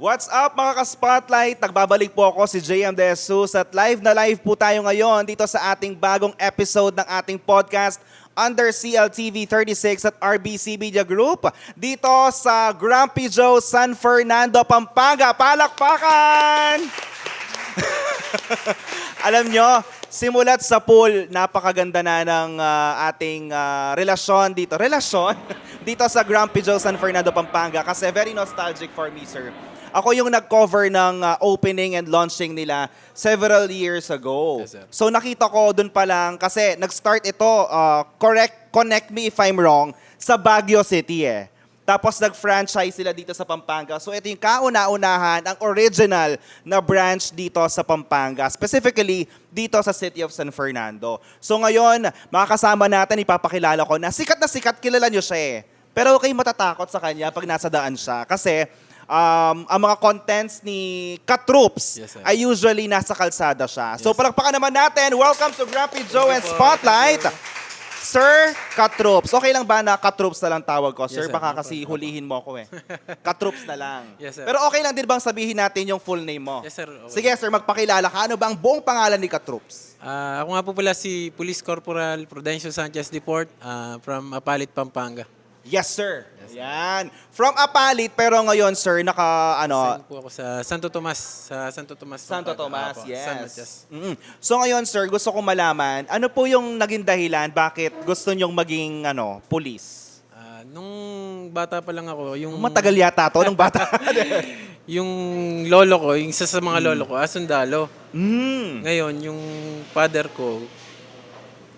What's up mga ka-spotlight? Nagbabalik po ako si JM De Jesus at live na live po tayo ngayon dito sa ating bagong episode ng ating podcast under CLTV 36 at RBC Media Group dito sa Grumpy Joe, San Fernando, Pampanga. Palakpakan! Alam nyo, simulat sa pool, napakaganda na ng ating relasyon dito. Relasyon? Dito sa Grumpy Joe, San Fernando, Pampanga kasi very nostalgic for me, sir. Ako yung nag-cover ng opening and launching nila several years ago. Yes, sir. So nakita ko dun pa lang kasi nag-start ito, connect me if I'm wrong, sa Baguio City eh. Tapos nag-franchise sila dito sa Pampanga. So ito yung kauna-unahan, ang original na branch dito sa Pampanga. Specifically, dito sa City of San Fernando. So ngayon, makakasama natin, ipapakilala ko na sikat, kilala nyo siya eh. Pero okay matatakot sa kanya pag nasa daan siya. Kasi ang mga contents ni Katroops Yes, sir. ay usually nasa kalsada siya. So Yes. palakpakan naman natin. Welcome to Grumpy Joe and Thank you po. Spotlight. Thank you. Sir Katroops. Okay lang ba na Katroops na lang tawag ko? Sir, Yes, sir. baka Opo, kasi opo. hulihin mo ako eh. Katroops na lang. Yes, sir. Pero okay lang din bang sabihin natin yung full name mo? Yes, sir. Okay. Sige, sir, magpakilala ka. Ano ba ang buong pangalan ni Katroops? Ako nga po pala si Police Corporal Prudencio Sanchez Deport from Apalit, Pampanga. Yes, sir. Yan. From Apalit, pero ngayon, sir, Sign po ako sa Santo Tomas. Santo Pampanga. Tomas, Opo, yes. San Matias. Mm-mm. So ngayon, sir, gusto kong malaman, ano po yung naging dahilan bakit gusto nyong maging police? Nung bata pa lang ako, yung Matagal yata to, nung bata. yung lolo ko, yung isa sa mga lolo ko, sundalo. mm. Ngayon, yung father ko,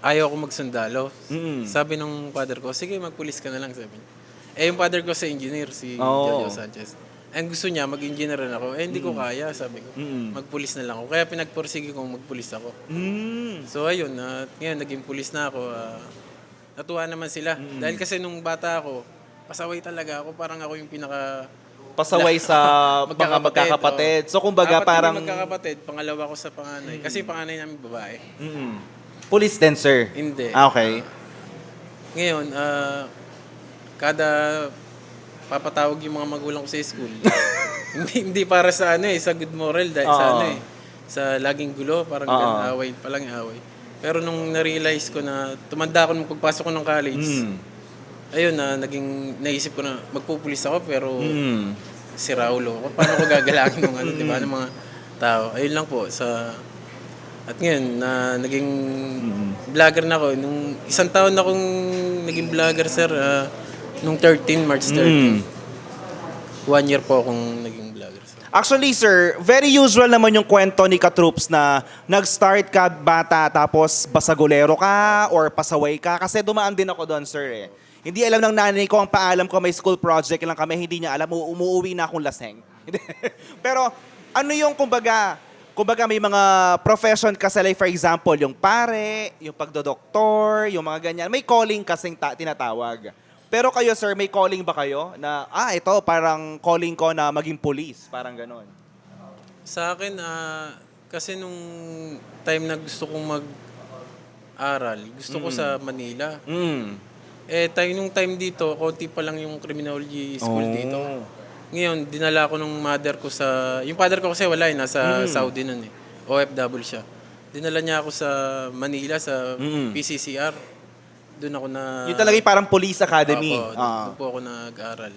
ayaw ko magsundalo. Mm. Sabi nung father ko, sige, magpulis ka na lang, sabi niya. Yung father ko sa engineer, si Oo. Jojo Sanchez. And gusto niya, mag-engineer rin ako. Hindi ko kaya, sabi ko. Mm. Magpulis na lang ako. Kaya pinagpursige kong magpulis ako. Mm. So ayun, ngayon naging pulis na ako. Natuwa naman sila. Dahil kasi nung bata ako, pasaway talaga ako. Parang ako yung pinaka... Pasaway sa mga magkakapatid. So kumbaga Apat parang... kami magkakapatid, pangalawa ko sa panganay. Kasi yung panganay namin babae. Mm. Police din, sir? Hindi. Okay. Ngayon, kada papatawag yung mga magulang ko sa school, hindi para sa sa good moral, dahil sa Oo. sa laging gulo, parang Oo. ganun, away, palang away. Pero nung na-realize ko na tumanda ako nung pagpasok ko ng college, ayun naisip ko na magpupulis ako, pero si Raulo ako, paano ko gagalangin ng di ba, ng mga tao. Ayun lang po, at ngayon, naging vlogger na ako. Nung isang taon na akong naging vlogger, sir, nung March 13. 1 year po akong naging vlogger, sir. Actually, sir, very usual naman yung kwento ni Katroops na nag-start ka bata tapos basagulero ka or pasaway ka. Kasi dumaan din ako doon, sir eh. Hindi alam ng nanay ko, ang paalam ko may school project lang kami, hindi niya alam, umuwi na akong laseng. Pero ano yung kumbaga may mga profession kasi like for example, yung pare, yung pagdodoktor, yung mga ganyan. May calling kasing tinatawag. Pero kayo, sir, may calling ba kayo na, ito, parang calling ko na maging police, parang ganon? Sa akin, kasi nung time na gusto kong mag-aral, gusto ko sa Manila. Nung time dito, konti pa lang yung criminology school dito. Ngayon, dinala ko nung mother ko yung father ko kasi wala nasa Saudi nun eh. OFW siya. Dinala niya ako sa Manila, sa PCCR. Doon ako Yung talaga yung parang police academy. Opo, doon po ako nag-aral.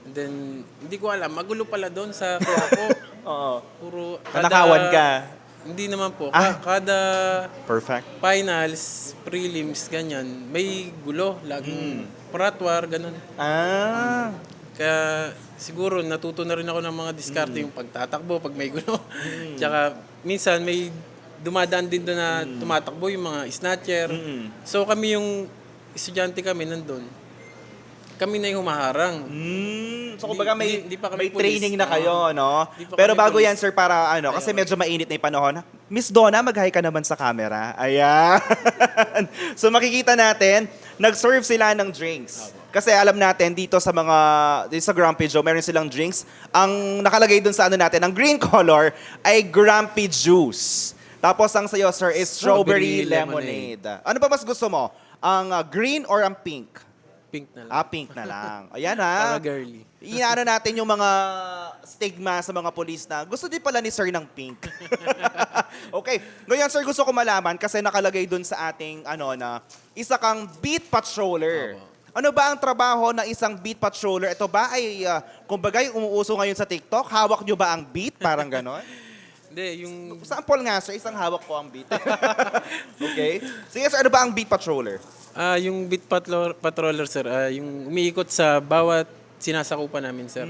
And then, hindi ko alam, magulo pala doon sa Quiapo. Oo. Puro, Nanakawan ka. Hindi naman po. Kada Perfect. finals, prelims, ganyan, may gulo. Laging paratwar, ganun. Kaya siguro natuto na rin ako ng mga diskarte yung pagtatakbo pag may gulo. Tsaka minsan may dumadaan din doon na tumatakbo yung mga snatcher. So kami yung estudyante kami nandun. Kami na yung humaharang. So kumbaga Hindi pa kami may police. training na kayo, no? Hindi pa Pero kami bago police. yan, sir, para kasi medyo mainit na yung panahon. Miss Donna, mag-hi ka naman sa camera. Ayan. So makikita natin, nag-serve sila ng drinks. Kasi alam natin dito sa Grumpy Joe, meron silang drinks. Ang nakalagay dun sa natin, ang green color ay Grumpy Juice. Tapos ang sayo, sir, is strawberry lemonade. Ano pa mas gusto mo? Ang green or ang pink? Pink na lang. Pink na lang. Ayan ha. Para girly. Inaano natin yung mga stigma sa mga pulis na gusto din pala ni sir ng pink. Okay. Ngayon, sir, gusto ko malaman kasi nakalagay dun sa ating na isa kang beat patroller. Opo. Ano ba ang trabaho ng isang beat patroller? Ito ba ay, kumbaga, yung umuuso ngayon sa TikTok? Hawak nyo ba ang beat? Parang ganon? Hindi, yung Sample nga, sir. Isang hawak ko ang beat. Okay. Sige, sir. Ano ba ang beat patroller? yung beat patroller, sir, yung umiikot sa bawat sinasakupan namin, sir.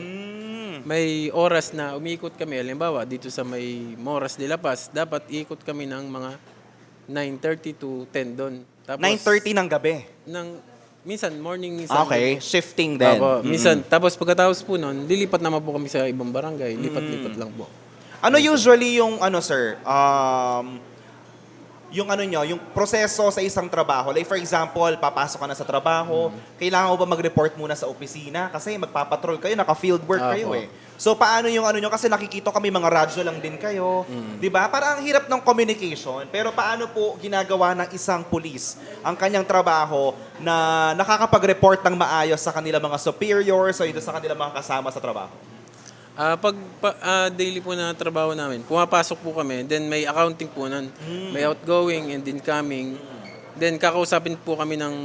May oras na umiikot kami. Halimbawa, dito sa may Moras de La Paz, dapat ikot kami ng mga 9:30 to 10 doon. Tapos 9:30 ng gabi. minsan morning, minsan Okay. Shifting din. Opo, minsan. Tapos pagkatapos po noon, lilipat naman po kami sa ibang barangay. Lipat-lipat lang po. Ano usually yung sir? Yung yung proseso sa isang trabaho. Like for example, papasok ka na sa trabaho, kailangan mo ba mag-report muna sa opisina kasi magpapatrol kayo, naka-field work kayo Apo. eh. So paano yung nyo kasi nakikita kami mga radyo lang din kayo, 'di ba? Parang ang hirap ng communication, pero paano po ginagawa ng isang pulis ang kanyang trabaho na nakakapag-report ng maayos sa kanilang mga superiors o sa kanilang mga kasama sa trabaho? Daily po na trabaho namin, pumapasok po kami, then may accounting po nun. May outgoing and incoming. Then kakausapin po kami ng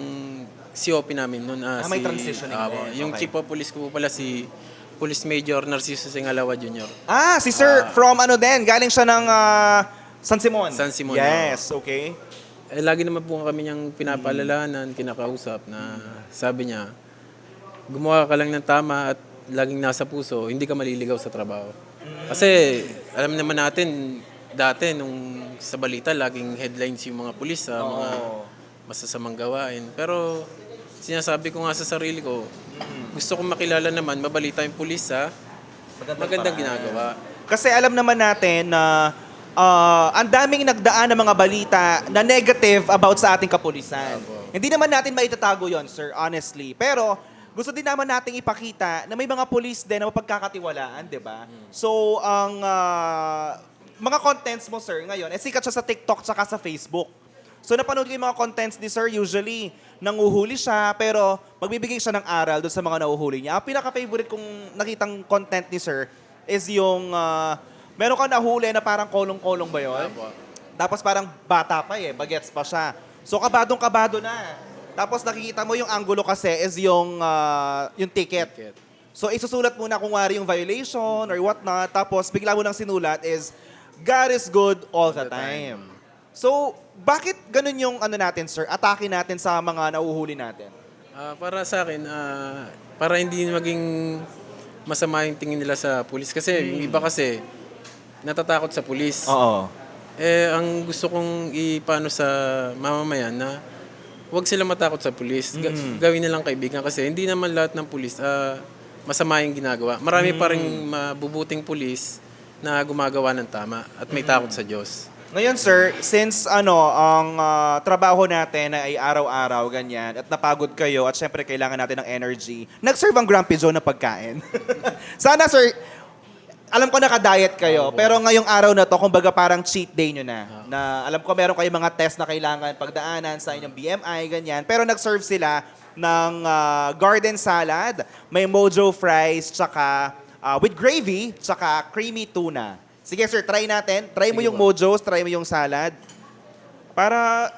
COP namin nun. May transitioning din. Yung Okay. chief of police ko po pala si Police Major Narciso Singalawa Jr. Si sir, from din, galing siya ng San Simon. San Simon, Yes, okay. Lagi naman po kami niyang pinapaalalahanan, kinakausap na sabi niya, gumawa ka lang ng tama at laging nasa puso, hindi ka maliligaw sa trabaho. Kasi alam naman natin, dati nung sa balita, laging headlines yung mga pulis sa mga masasamang gawain. Pero sinasabi ko nga sa sarili ko, gusto kong makilala naman, mabalita yung pulis sa magandang ginagawa. Kasi alam naman natin na ang daming nagdaan ng mga balita na negative about sa ating kapulisan. Hindi naman natin maitatago yon, sir, honestly. Pero gusto din naman nating ipakita na may mga pulis din na mapagkakatiwalaan, di ba? So, ang mga contents mo, sir, ngayon, sikat siya sa TikTok tsaka sa Facebook. So, napanood ko yung mga contents ni sir, usually, nanguhuli siya, pero magbibigay siya ng aral doon sa mga nahuhuli niya. Ang pinaka-favorite kong nakitang content ni sir is yung, meron ka nahuli na parang kolong-kolong ba yun? Tapos parang bata pa bagets pa siya. So, kabadong-kabado na. Tapos nakikita mo yung angulo kasi is yung ticket. So isusulat muna kung wari yung violation or whatnot. Tapos bigla mo lang sinulat is, God is good all the time. So bakit ganun yung natin, sir? Atake natin sa mga nauhuli natin? Para sa akin, para hindi maging masama yung tingin nila sa pulis. Kasi yung iba kasi, natatakot sa pulis. Oo. Ang gusto kong ipano sa mamamayan na huwag sila matakot sa pulis. Gawin nilang kaibigan kasi hindi naman lahat ng pulis masama yung ginagawa. Marami pa rin mabubuting pulis na gumagawa ng tama at may takot sa Diyos. Ngayon, sir, since ang trabaho natin ay araw-araw, ganyan, at napagod kayo, at syempre kailangan natin ng energy, nag-serve ang Grumpy Joe na pagkain. Sana, sir, alam ko naka-diet kayo, pero ngayong araw na to, kumbaga parang cheat day nyo na. Na alam ko meron kayong mga test na kailangan pagdaanan sa inyong BMI, ganyan. Pero nag-serve sila ng garden salad, may mojo fries, tsaka with gravy, tsaka creamy tuna. Sige sir, try natin. Try mo yung mojos, try mo yung salad. Para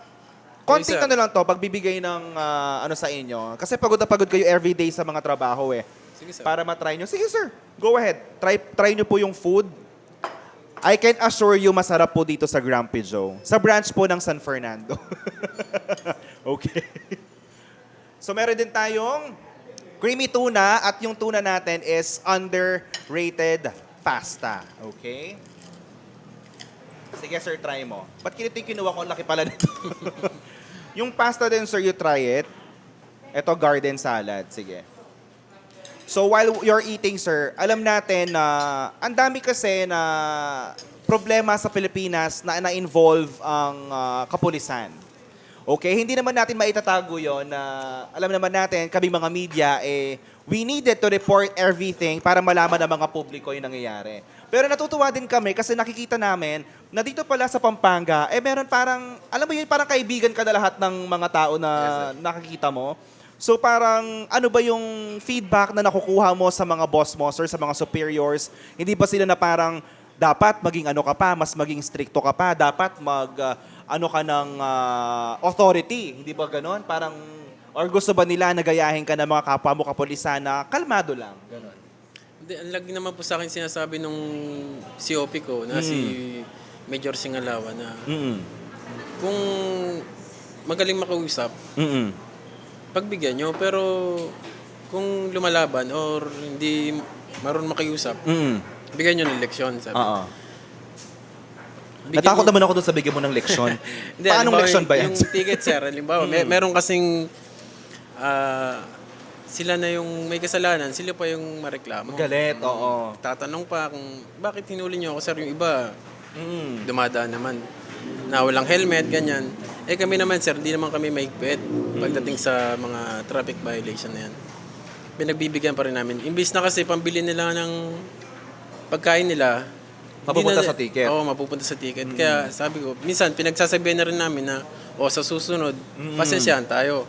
konting sir. lang to, pagbibigay ng sa inyo. Kasi pagod na pagod kayo everyday sa mga trabaho Sige, sir. Para matry nyo. Sige sir, go ahead. Try nyo po yung food. I can assure you masarap po dito sa Grumpy Joe. Sa branch po ng San Fernando. Okay. So meron din tayong creamy tuna at yung tuna natin is underrated pasta. Okay? Sige sir, try mo. Ba't kinito yung kinuha ko? Ang laki pala nito. Yung pasta din sir, you try it. Ito, garden salad. Sige. So while you're eating, sir, alam natin na ang dami kasi na problema sa Pilipinas na na-involve ang kapulisan. Okay, hindi naman natin maitatago yon na alam naman natin, kami mga media, we needed to report everything para malaman ng mga publiko yung nangyayari. Pero natutuwa din kami kasi nakikita namin na dito pala sa Pampanga, meron parang, alam mo yun, parang kaibigan ka na lahat ng mga tao na nakikita mo. So parang ano ba yung feedback na nakukuha mo sa mga boss mo or sa mga superiors? Hindi ba sila na parang dapat maging ano ka pa, mas maging stricto ka pa, dapat ano ka ng authority, hindi ba ganon? Parang or gusto ba nila nagayahin ka ng mga kapwa mo kapulisan na kalmado lang, ganon. Hindi, ang lagi naman po sa akin sinasabi nung COP ko na si Major Singalawa na Mm. kung magaling makausap, pagbigyan nyo. Pero kung lumalaban or hindi marunong makiusap, bigyan nyo ng leksyon, sabi. Oo. Bigyan Natakot mo- naman ako doon sa bigyan mo ng leksyon. Hindi, Paanong halimbawa, leksyon ba yan? Yung ticket, sir, halimbawa, meron kasing sila na yung may kasalanan, sila pa yung mareklamo. Galit, oo. Tatanong pa kung bakit hinuli nyo ako, sir, yung iba Mm. dumadaan naman na walang helmet, ganyan. Eh kami naman, sir, hindi naman kami mahigpit pagdating sa mga traffic violation na yan. Pinagbibigyan pa rin namin. Imbis na kasi pambili nila ng pagkain nila, Mapupunta hindi sa ticket. Oo, mapupunta sa ticket. Kaya sabi ko, minsan pinagsasabihan na rin namin na, sa susunod, pasensyahan tayo.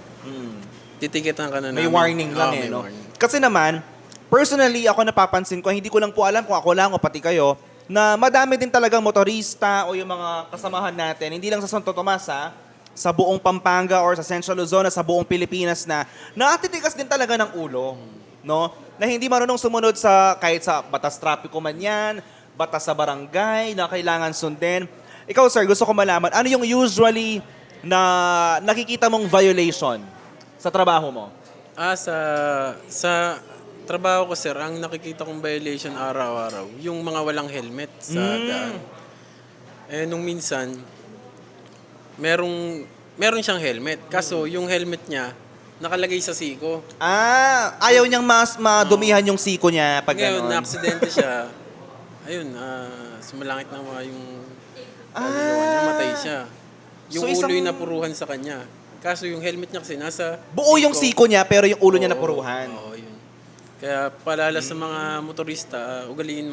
Titiketan ka na May namin. warning lang Oo, may no? warning. Kasi naman, personally, ako napapansin ko, hindi ko lang po alam kung ako lang o pati kayo, na madami din talagang motorista o yung mga kasamahan natin, hindi lang sa Santo Tomas sa buong Pampanga or sa Central Luzon, sa buong Pilipinas na nakatitikas din talaga ng ulo. No? Na hindi marunong sumunod sa kahit sa batas trapiko man yan, batas sa barangay na kailangan sundin. Ikaw sir, gusto ko malaman, ano yung usually na nakikita mong violation sa trabaho mo? Sa trabaho ko, sir, ang nakikita kong violation araw-araw, yung mga walang helmet sa daan. Eh, nung minsan, meron siyang helmet. Kaso, yung helmet niya, nakalagay sa siko. Ayaw niyang mas madumihan yung siko niya pag Ngayon, gano'n. na-aksidente siya. Ayun, sumalangit na yung kaluluwa niya, matay siya. Yung So, ulo isang- yung napuruhan sa kanya. Kaso yung helmet niya kasi nasa Buo yung siko niya pero yung ulo niya Oo, napuruhan. Oo, yun. Kaya palala sa mga motorista, ugaliin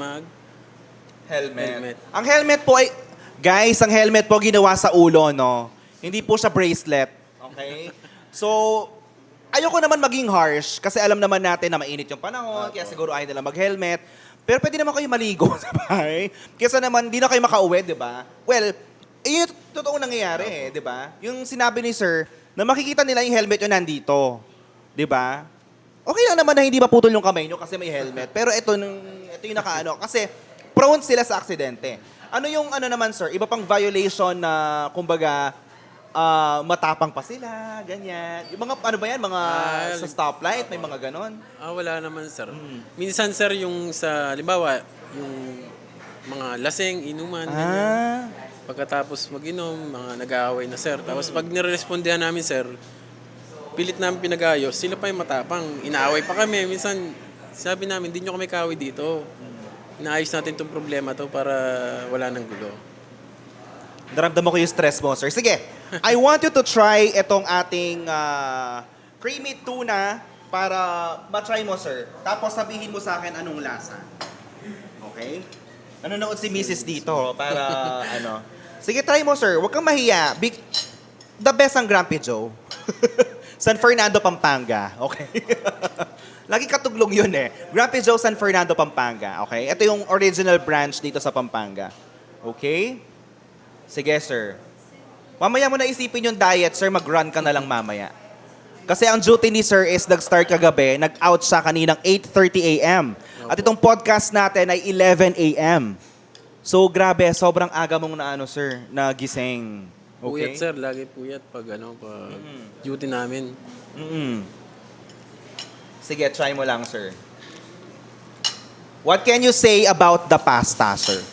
Helmet. Ang helmet po ay, guys, ang helmet po ginawa sa ulo, no? Hindi po siya bracelet. Okay? So, ayoko naman maging harsh kasi alam naman natin na mainit yung panahon, kaya siguro ayaw nila mag-helmet. Pero pwede naman kayo maligo sa bahay. Kesa naman, di na kayo makauwi, di ba? Well, yun yung totoong nangyayari, di ba? Yung sinabi ni sir, na makikita nila yung helmet yun nandito. Di ba? Okay lang naman na hindi maputol yung kamay nyo kasi may helmet. Pero ito yung nakaano. Kasi prone sila sa aksidente. Ano yung ano naman, sir? Iba pang violation na, kumbaga, matapang pa sila, ganyan. Yung mga, ano ba yan? Mga sa stoplight, may mga ganon. Wala naman, sir. Minsan, sir, yung sa, halimbawa, yung mga laseng, inuman, ganyan. Pagkatapos mag-inom, mga nag-aaway na, sir. Tapos pag nirespondihan namin, sir, pilit namin pinag-ayos, sila pa yung matapang. Inaaway pa kami. Minsan, sabi namin, di nyo kami kaaway dito. Inaayos natin itong problema to para wala nang gulo. Naramdaman ko yung stress mo, sir. Sige, I want you to try itong ating creamy tuna para matry mo, sir. Tapos sabihin mo sa akin anong lasa. Okay? Nanonood si Mrs. dito para ano. Sige, try mo, sir. Huwag kang mahiya. The best ang Grumpy Joe. San Fernando, Pampanga. Okay? Lagi katuglong yun eh. Grumpy Joe, San Fernando, Pampanga. Okay? Ito yung original branch dito sa Pampanga. Okay? Sige, sir. Mamaya mo na isipin yung diet, sir. Mag-run ka na lang mamaya. Kasi ang duty ni sir is nag-start kagabi. Nag-out siya kaninang 8:30 a.m. At itong podcast natin ay 11 a.m. So, grabe. Sobrang aga mong sir, nagising. Okay? Puyat, sir. Lagi puyat pag duty namin. Sige, try mo lang, sir. What can you say about the pasta, sir?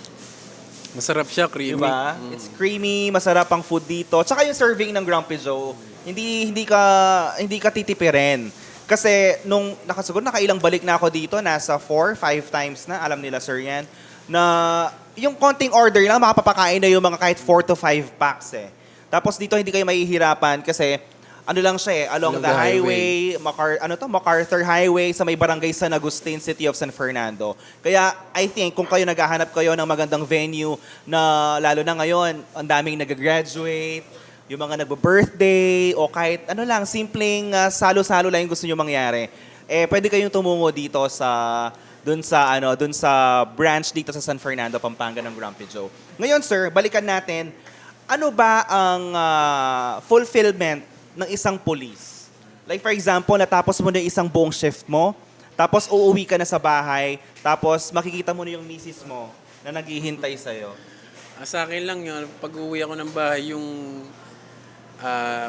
Masarap siya, creamy. Diba? It's creamy, masarap ang food dito. Tsaka yung serving ng Grumpy Joe, hindi ka titipirin. Kasi nung siguro nakailang balik na ako dito, nasa 4, 5 times na, alam nila sir yan, na yung konting order lang, makapapakain na yung mga kahit 4 to 5 packs eh. Tapos dito hindi kayo mahihirapan kasi ano lang siya along the highway, MacArthur Highway sa may barangay San Agustin, City of San Fernando. Kaya I think kung kayo naghahanap kayo ng magandang venue na lalo na ngayon, ang daming nag-graduate, yung mga nagbe-birthday o kahit ano lang, simpleng salo-salo lang yung gusto nyo mangyari, pwede kayong tumungo dito dun sa branch dito sa San Fernando, Pampanga ng Grumpy Joe. Ngayon, sir, balikan natin, ano ba ang fulfillment ng isang police? Like for example, natapos mo na yung isang buong shift mo, tapos uuwi ka na sa bahay, tapos makikita mo na yung misis mo na naghihintay sa'yo. Sa akin lang yun, pag uwi ako ng bahay, yung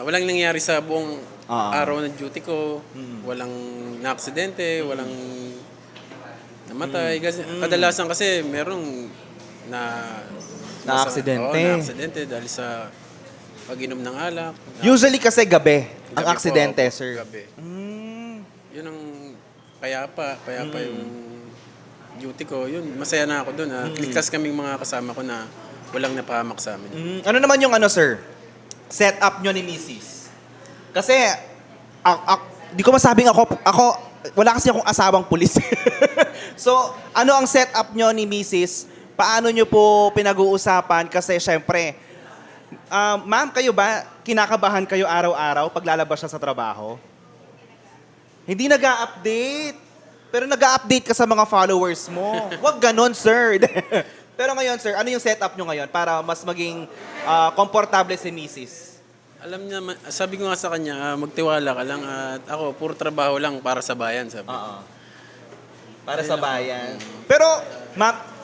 walang nangyari sa buong araw ng duty ko, walang na-aksidente, walang namatay. Kasi, kadalasan kasi merong Na-aksidente. na-aksidente dahil sa pag-inom ng alak. Usually kasi gabi ang Gabi aksidente, po, sir. Gabi. Mm. Yun ang payapa yung duty ko. Yun, masaya na ako doon. Ligtas kaming mga kasama ko na walang napahamak sa amin. Ano naman yung sir? Setup nyo ni Mrs. Kasi, di ko masabing ako, wala kasi akong asawang pulis. So, ano ang setup nyo ni Mrs.? Paano nyo po pinag-uusapan? Kasi syempre, ma'am, kayo ba, kinakabahan kayo araw-araw pag lalabas siya sa trabaho? Hindi nag-a-update. Pero nag-a-update ka sa mga followers mo. Huwag ganon, sir. Pero ngayon, sir, ano yung setup nyo ngayon para mas maging komportable si Mrs.? Alam niya, sabi ko nga sa kanya, magtiwala ka lang at ako, puro trabaho lang para sa bayan, sabi. Oo. Para sa bayan. Pero,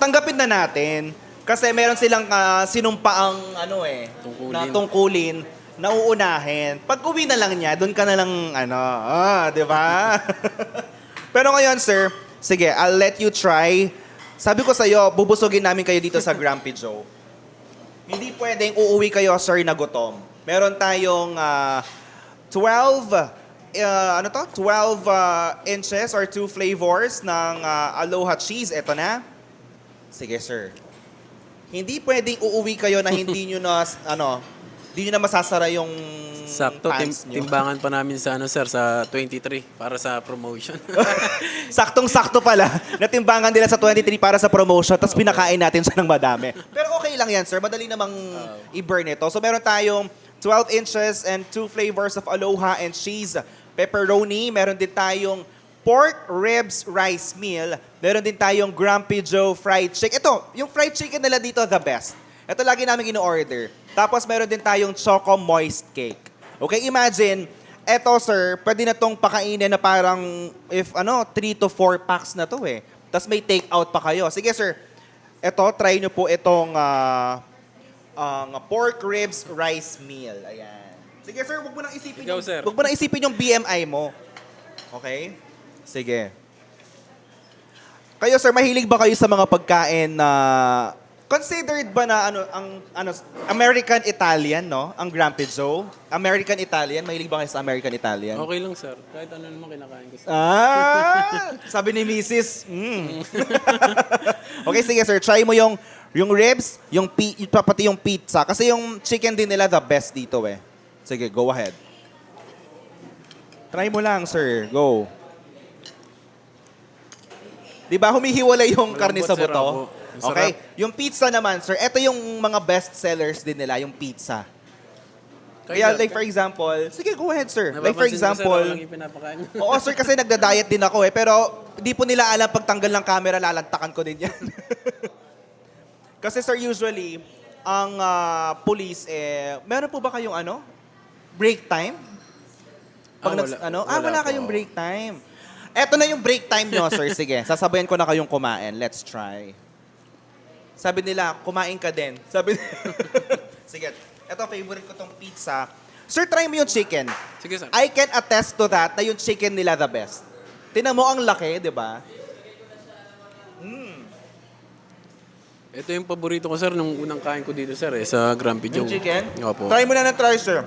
tanggapin na natin. Kasi meron silang sinumpaang tungkulin na uunahin. Pag uwi na lang niya, doon ka na lang, di ba? Pero ngayon, sir, sige, I'll let you try. Sabi ko sa'yo, bubusugin namin kayo dito sa Grumpy Joe. Hindi pwedeng uuwi kayo, sir, na gutom. Meron tayong 12 inches or 2 flavors ng Aloha cheese. Ito na. Sige, sir. Hindi pwedeng uuwi kayo na hindi nyo na masasara yung Sakto, pants nyo. timbangan pa namin sa sir, sa 23 para sa promotion. Saktong-sakto pala. Natimbangan nila sa 23 para sa promotion, tapos pinakain natin siya ng madami. Pero okay lang yan, sir. Madali namang i-burn ito. So meron tayong 12 inches and 2 flavors of Aloha and cheese. Pepperoni. Meron din tayong pork ribs rice meal. Meron din tayong Grumpy Joe fried chicken. Ito, yung fried chicken nila dito, the best. Ito lagi namin ino-order. Tapos meron din tayong choco moist cake. Okay, imagine, eto sir, pwede na tong pakainin na parang 3 to 4 packs na to eh. Tapos may take out pa kayo. Sige sir, eto, try nyo po itong pork ribs rice meal. Ayan. Sige sir, wag mo nang isipin Ikaw, sir. wag mo nang isipin yung BMI mo. Okay? Sige. Kayo sir, mahilig ba kayo sa mga pagkain na considered ba na American Italian, no? Ang Grumpy Joe? American Italian, mahilig ba kayo sa American Italian? Okay lang, sir. Kahit ano naman kinakain ko. Sabi ni Mrs. Okay, sige sir, try mo yung ribs, pati yung pizza. Kasi yung chicken din nila the best dito eh. Sige, go ahead. Try mo lang, sir. Go. Di ba humihiwalay yung karne sa Malambot, sir, buto? ako. Ang Okay. sarap. Yung pizza naman, sir, ito yung mga best sellers din nila, yung pizza. Kaya like for example, sige, go ahead, sir. Like for Napapansin ko, sir, example, walang ipinapakain. oo, sir, kasi nagda-diet din ako eh. Pero hindi po nila alam pag tanggal ng camera, lalantakan ko din yan. Kasi sir, usually, ang police, meron po ba kayong break time? Wala Wala po. kayong break time. Eto na yung break time nyo, sir. Sige, sasabayan ko na kayong kumain. Let's try. Sabi nila, kumain ka din. Sabi Sige, eto favorite ko tong pizza. Sir, try mo yung chicken. Sige, sir. I can attest to that na yung chicken nila the best. Tinan mo ang laki, di ba? Ito yung paborito ko, sir, nung unang kain ko dito, sir, sa Grumpy Joe. Yung chicken? Opo. Try mo na try, sir.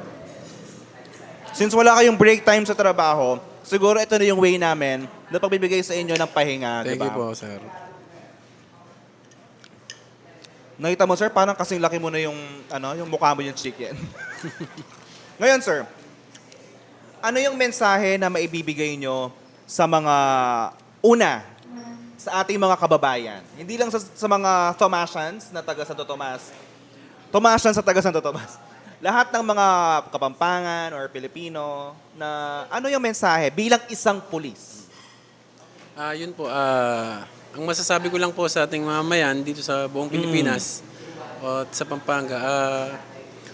Since wala kayong break time sa trabaho, siguro ito na yung way namin na pagbibigay sa inyo ng pahinga, di Thank ba? you po, sir. Nakita mo, sir, parang kasing laki mo na yung mukha mo yung chicken. Ngayon, sir, ano yung mensahe na maibibigay nyo sa mga sa ating mga kababayan? Hindi lang sa mga Tomasians na taga Santo Tomas. Tomasians sa taga Santo Tomas. lahat ng mga Kapampangan or Pilipino na ano yung mensahe bilang isang pulis? Yun po, ang masasabi ko lang po sa ating mamamayan dito sa buong Pilipinas at sa Pampanga,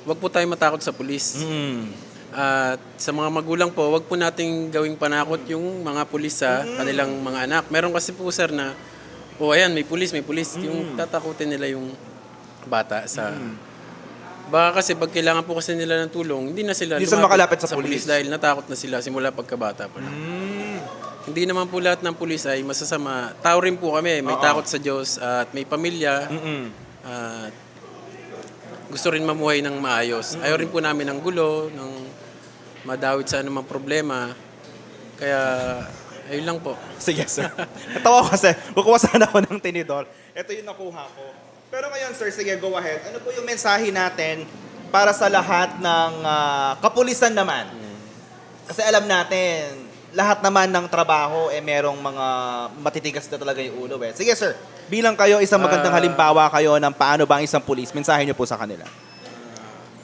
wag po tayo matakot sa pulis. At sa mga magulang po, wag po nating gawing panakot yung mga pulis sa kanilang mga anak. Meron kasi po sir na, ayan, may pulis. Yung tatakutin nila yung bata sa... Baka kasi pag kailangan po kasi nila ng tulong, hindi na sila Hindi sila makalapit sa pulis. dahil natakot na sila simula pagkabata pa lang. Hindi naman po lahat ng pulis ay masasama. Tao rin po kami, may takot sa Diyos at may pamilya. At gusto rin mamuhay ng maayos. Ayaw rin po namin ng gulo, ng madawit sa anumang problema. Kaya, ayun lang po. Sige, sir. Natawa ko kasi, kukuha sana ako ng tinidor. Ito yung nakuha ko. Pero ngayon, sir, sige, go ahead. Ano po yung mensahe natin para sa lahat ng kapulisan naman? Kasi alam natin, lahat naman ng trabaho, merong mga matitigas na talaga yung ulo. Sige, sir. Bilang kayo, isang magandang halimbawa kayo ng paano ba ang isang pulis, mensahe niyo po sa kanila.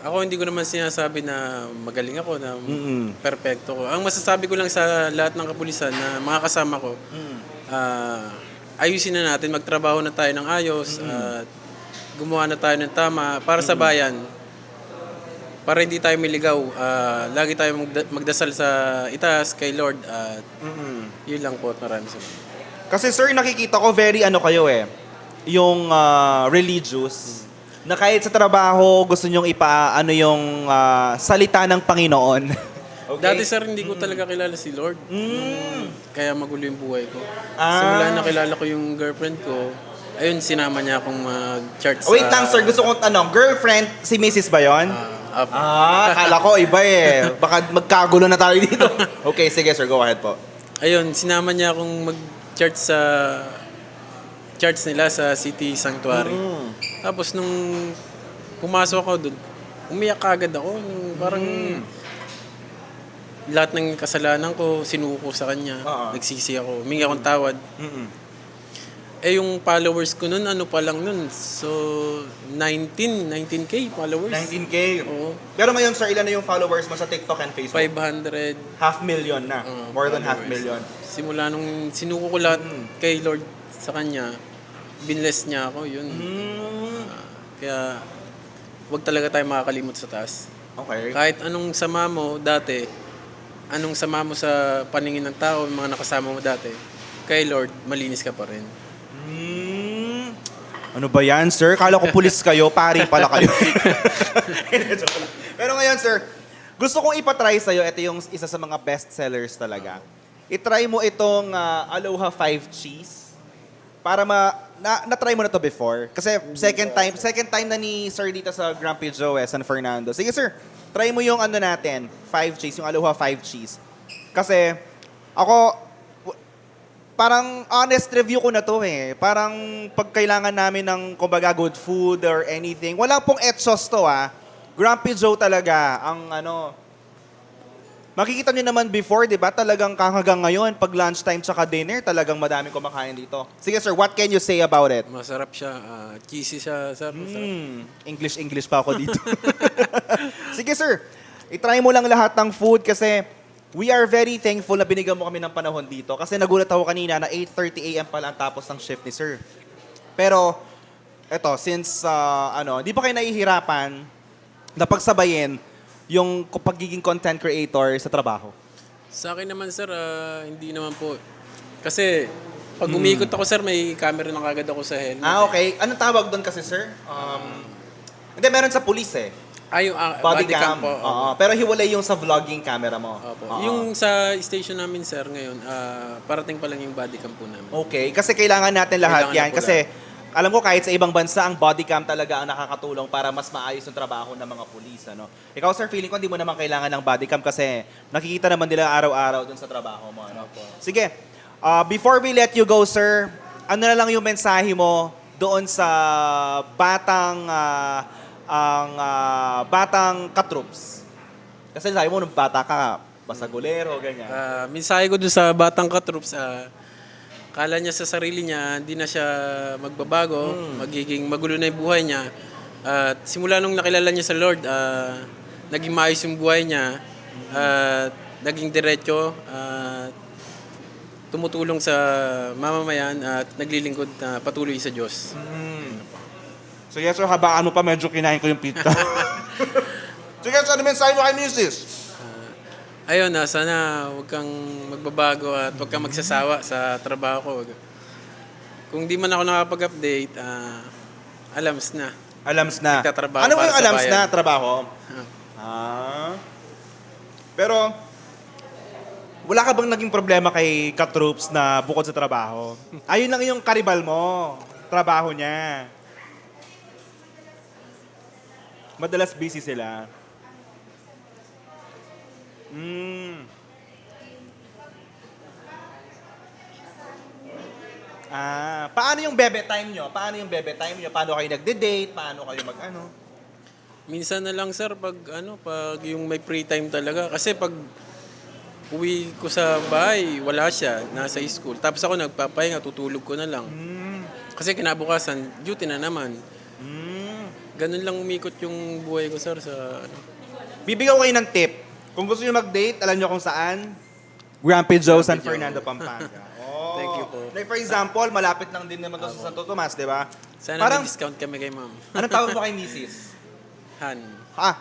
Ako hindi ko naman sinasabi na magaling ako, na perfecto ko. Ang masasabi ko lang sa lahat ng kapulisan na mga kasama ko, ayusin na natin, magtrabaho na tayo ng ayos, at gumawa na tayo ng tama para sa bayan. Para hindi tayo miligaw, lagi tayo magdasal sa itaas kay Lord, at yun lang po at maraming salamat. Kasi sir, nakikita ko very kayo yung religious, na kahit sa trabaho gusto nyong yung salita ng Panginoon. Okay? Dati sir, hindi ko talaga kilala si Lord. Kaya magulo yung buhay ko. Simula na kilala ko yung girlfriend ko, ayun, sinama niya akong mag-church sa... Wait lang sir, gusto kong tanong, girlfriend, si Mrs. ba yun? Akala ko iba Baka magkagulo na tayo dito. Okay, sige sir, go ahead po. Ayun, sinama niya akong mag-church sa church nila sa City Sanctuary. Tapos nung pumasok ako doon, umiyak agad ako. Parang lahat ng kasalanan ko, sinuko sa kanya. Nagsisi ako. Humingi akong tawad. Yung followers ko nun, ano pa lang nun. So, 19K followers. 19K? Oo. Pero ngayon sir, ilan na yung followers mo sa TikTok and Facebook? 500. 500,000 na. More than followers. 500,000. Simula nung sinuko ko lahat kay Lord sa kanya, binless niya ako, yun. Kaya, wag talaga tayo makakalimot sa taas. Okay. Kahit anong sama mo dati, anong sama mo sa paningin ng tao, mga nakasama mo dati, kay Lord, malinis ka pa rin. Ano ba yan, sir? Kala ko pulis kayo, pari pala kayo. Pero ngayon, sir, gusto kong ipatry sa'yo, ito yung isa sa mga best sellers talaga. I-try mo itong Aloha 5 Cheese. Para na-try mo na to before. Kasi second time na ni Sir dito sa Grumpy Joe, San Fernando. Sige, sir. Try mo yung natin, 5 Cheese, yung Aloha 5 Cheese. Kasi, ako, parang honest review ko na to Parang pag kailangan namin ng, kumbaga, good food or anything, wala pong etsos to Grumpy Joe talaga, ang makikita niyo naman before, di ba? Talagang hanggang ngayon, pag lunchtime tsaka dinner, talagang madaming kumakain dito. Sige sir, what can you say about it? Masarap siya, cheesy siya, sir. Masarap. English pa ako dito. Sige sir, itry mo lang lahat ng food kasi we are very thankful na binigyan mo kami ng panahon dito. Kasi nagulat ako kanina na 8:30 a.m. pala ang tapos ng shift ni sir. Pero, eto, since, di pa kayo nahihirapan na pagsabayin yung pagiging content creator sa trabaho? Sa akin naman, sir, hindi naman po. Kasi, pag umikot ako, sir, may camera na kagad ako sa helmet. Okay. Anong tawag doon kasi, sir? Hindi, meron sa police Yung body cam. po. Oo. Pero hiwalay yung sa vlogging camera mo. Opo. Yung sa station namin, sir, ngayon, parating pa lang yung body cam po namin. Okay. Kasi kailangan natin lahat Kailangan yan. na po Kasi alam ko kahit sa ibang bansa, ang body cam talaga ang nakakatulong para mas maayos yung trabaho ng mga pulis. Ikaw, sir, feeling ko hindi mo naman kailangan ng body cam kasi nakikita naman nila araw-araw dun sa trabaho mo. Sige. Before we let you go, sir, ano na lang yung mensahe mo doon sa batang katroops? Kasi sabi mo, nung bata ka, basagulero, ganyan. Mensahe ko doon sa batang katroops, kala niya sa sarili niya, hindi na siya magbabago, magiging magulo na yung buhay niya. At simula nung nakilala niya sa Lord, naging maayos yung buhay niya. At naging diretso. Tumutulong sa mamamayan at naglilingkod na patuloy sa Diyos. So yes, sir, habaan mo pa, medyo kinain ko yung pizza. So yes, ano mensahe mo kay Mrs.? Ayun, sana huwag kang magbabago at huwag kang magsasawa sa trabaho ko. Kung di man ako nakapag-update, alams na. Alams na. Nagtatrabaho Ano para yung sa alams bayan. na trabaho? Ah. Pero, wala ka bang naging problema kay Katroops na bukod sa trabaho? Ayun lang yung karibal mo. Trabaho niya. Madalas busy sila. Paano yung bebe time nyo? Paano yung bebe time nyo? Paano kayo nagde-date? Paano kayo mag-ano? Minsan na lang sir pag yung may free time talaga kasi pag uwi ko sa bahay, wala siya, nasa school. Tapos ako nagpapahinga, tutulog ko na lang. Kasi kinabukasan, duty na naman. Ganun lang umikot yung buhay ko sir sa Bibigyan ko kayo ng tip. Kung gusto nyo mag-date, alam nyo kung saan? Grumpy Joe, San Fernando, Pampanga. Oh. Thank you po. Like for example, malapit lang din naman to sa Santo Tomas, di ba? Sana Parang, may discount kami kay ma'am. anong tawag mo kay Mrs.? Han.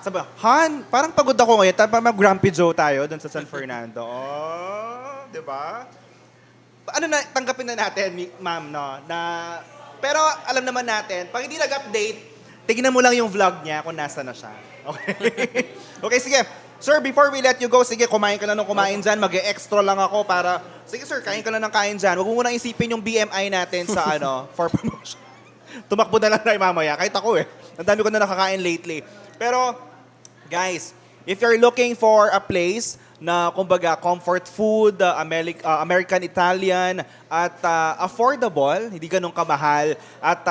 Sabi, Han, parang pagod ako ngayon. Mag-Grumpy Joe tayo doon sa San Fernando. Oh, di ba? Ano na, tanggapin na natin, ma'am, no? Pero alam naman natin, pag hindi nag-update, tignan mo lang yung vlog niya kung nasa na siya. Okay? Okay, sige. Sir, before we let you go, sige, kumain ka na nung kumain dyan. Mag-extra lang ako para... Sige, sir, kain ka na ng kain dyan. Huwag mo munang isipin yung BMI natin sa for promotion. Tumakbo na lang tayo mamaya. Kahit ako Ang dami ko na nakakain lately. Pero, guys, if you're looking for a place na, kumbaga, comfort food, American Italian, at affordable, hindi ganun kamahal, at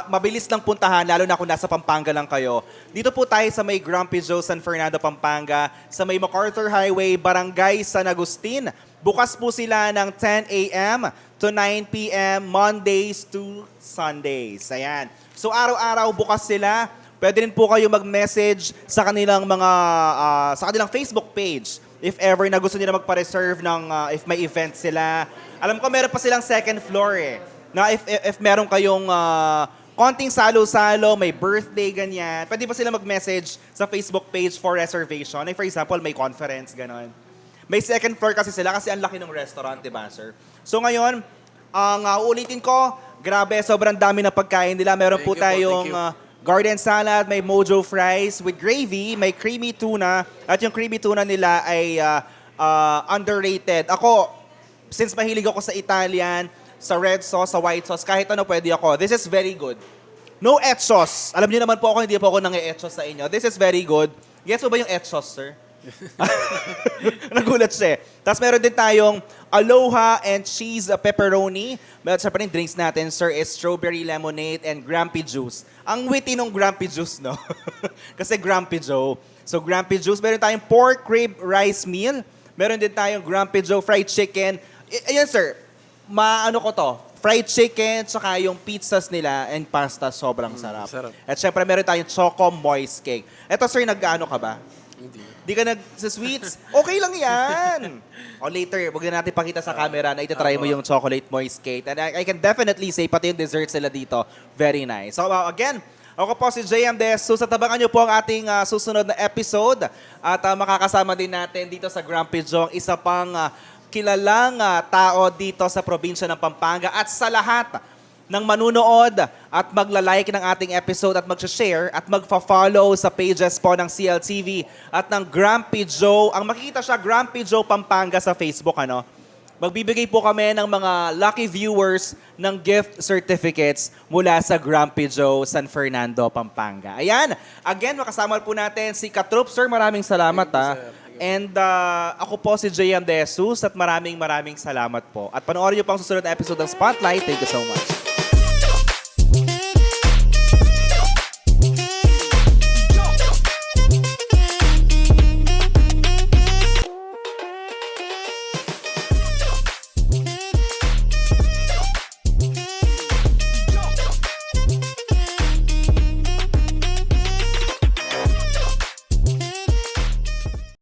mabilis lang puntahan, lalo na kung nasa Pampanga lang kayo. Dito po tayo sa may Grumpy Joe, San Fernando, Pampanga, sa may MacArthur Highway, Barangay San Agustin. Bukas po sila ng 10 a.m. to 9 p.m. Mondays to Sundays. Ayan. So araw-araw bukas sila. Pwede rin po kayo mag-message sa kanilang sa kanilang Facebook page. If ever na gusto nila magpa-reserve ng if may event sila. Alam ko meron pa silang second floor Na if meron kayong konting salo-salo, may birthday, ganyan. Pwede pa sila mag-message sa Facebook page for reservation. Like for example, may conference, ganon. May second floor kasi sila kasi ang laki ng restaurant, di ba, sir? So ngayon, uulitin ko, grabe, sobrang dami na pagkain nila. Meron po tayong garden salad, may mojo fries with gravy, may creamy tuna, at yung creamy tuna nila ay underrated. Ako, since mahilig ako sa Italian, sa red sauce, sa white sauce, kahit ano pwede ako. This is very good. No etchos. Alam niyo naman po ako, hindi po ako nang-etchos sa inyo. This is very good. Guess mo ba yung etchos, sir? Nagulat siya Tapos meron din tayong aloha and cheese pepperoni. Meron sa rin drinks natin, sir, is strawberry lemonade and Grumpy Juice. Ang witty nung Grumpy Juice, no? Kasi Grumpy Joe. So Grumpy Juice. Meron tayong pork rib rice meal. Meron din tayong Grumpy Joe fried chicken. Ayan, sir. Maano ko to? Fried chicken, tsaka yung pizzas nila and pasta, sobrang sarap. Sarap. At syempre, meron tayong choco moist cake. Eto, sir, nag-ano ka ba? Hindi. Di ka sa sweets? Okay lang yan. O later, wag na natin pakita sa camera na itatry mo yung chocolate moist cake. And I can definitely say, pati yung desserts nila dito, very nice. So again, ako po si JM De Jesus. At abangan nyo po ang ating susunod na episode. At makakasama din natin dito sa Grumpy Joe, isa pang kilalang tao dito sa probinsya ng Pampanga. At sa lahat ng manunood at magla-like ng ating episode at mag-share at magfa-follow sa pages po ng CLTV at ng Grumpy Joe. Ang makikita siya, Grumpy Joe Pampanga sa Facebook, ano? Magbibigay po kami ng mga lucky viewers ng gift certificates mula sa Grumpy Joe, San Fernando, Pampanga. Ayan, again, makasama po natin si Katroop. Sir, maraming salamat. And ako po si JM De Jesus at maraming salamat po. At panoorin niyo po ang susunod na episode ng Spotlight. Thank you so much.